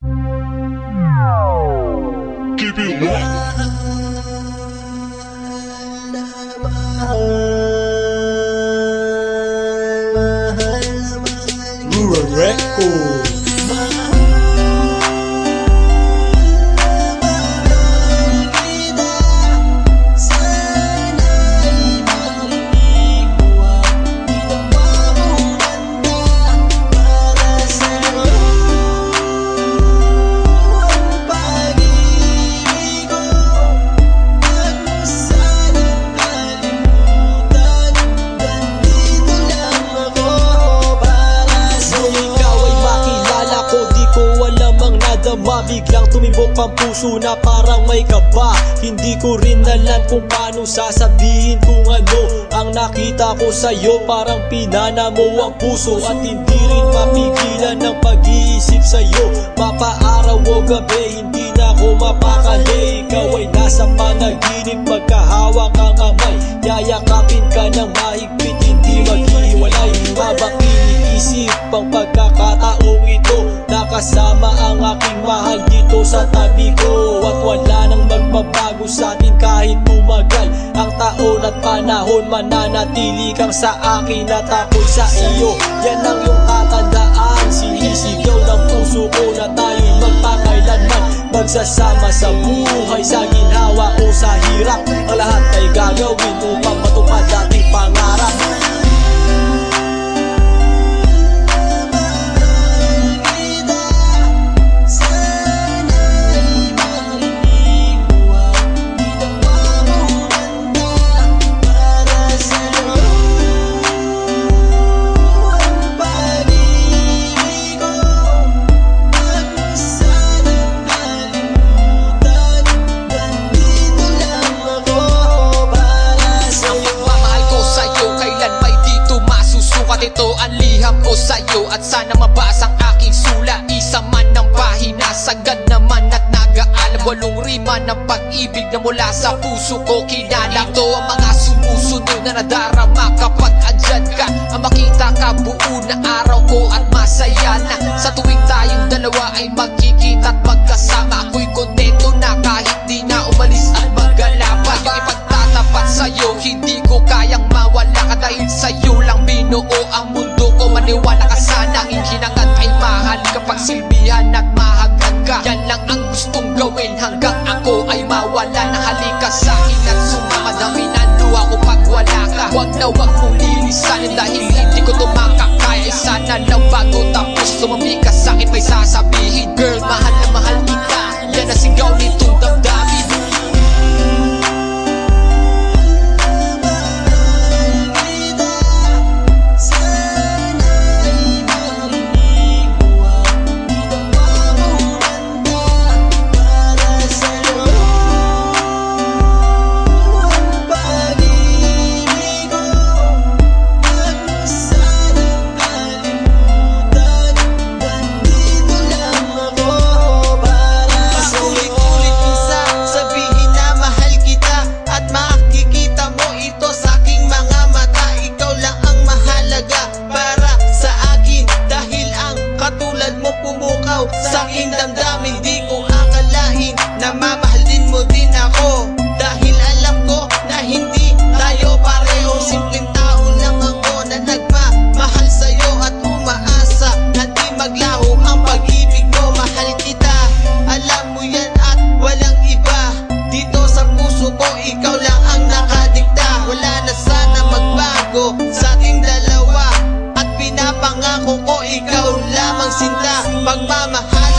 Keep it locked. Rural Records. Biglang tumibok ang puso na parang may kaba. Hindi ko rin alam kung paano sasabihin kung ano ang nakita ko sa'yo. Parang pinana mo ang puso at hindi rin mapigilan ng pag-iisip sa'yo. Mapaaraw o gabi, hindi na ako mapakali. Ikaw ay nasa panaginip, magkahawak ang kamay. Yayakapin ka ng mahigpit, hindi maghiwalay. Habang iniisip ang pagkakataong ito, nakasama ang aking mahal dito sa tabi ko. At wala nang magbabago sa atin kahit tumagal ang taon at panahon. Mananatili kang sa akin at ako'y sa iyo. Yan ang iyong tatandaan. Sinisigaw ng puso ko na tayo'y magpakailanman magsasama sa buhay, sa ginhawa o sa hirap. Ang lahat ay gagawin upang matupad ating pangarap. Ito ang liham ko sa'yo at sana mabasa ang aking sula. Isa man ng pahina, sagad naman at nag-aalab. 8 rima ng pag-ibig na mula sa puso ko kinala. Ito ang mga sumusunod na nadarama kapag andyan ka. Ang makita ka buo na araw ko at masaya na. Sa tuwing tayong dalawa ay magkikita at magkasama, ako'y kontento na kahit di na umalis at maggalapan. Yung ipagtatapat sa'yo, hindi ko kayang mawala ka dahil sa'yo lang binuo ang mundo ko. Maniwala ka sana, aking hinangad ay mahal kapag silbihan at mahagkan ka. Yan lang ang gustong gawin hanggang ako ay mawala na. Halika sa'kin at sumama, dami na luha ko pag wala ka. Huwag na huwag mong lilisanin dahil hindi ko to makakaya. Sana lang bago tapos tumami ka sa'kin may sasabihin, girl, mahal na mahal kita. Yan ang sigaw nitong damdamin. Sa aking damdamin, di ko akalain na mamahalin mo din ako. Dahil alam ko na hindi tayo pareho. Simpleng tao lang ako na nagmamahal sa'yo at umaasa na di maglaho ang pag-ibig mo. Mahal kita, alam mo yan at walang iba. Dito sa puso ko, ikaw lang ang nakadikta. Wala na sana magbago sa ating dalawa at pinapangako ko ikaw lamang sinta. Pagmamahal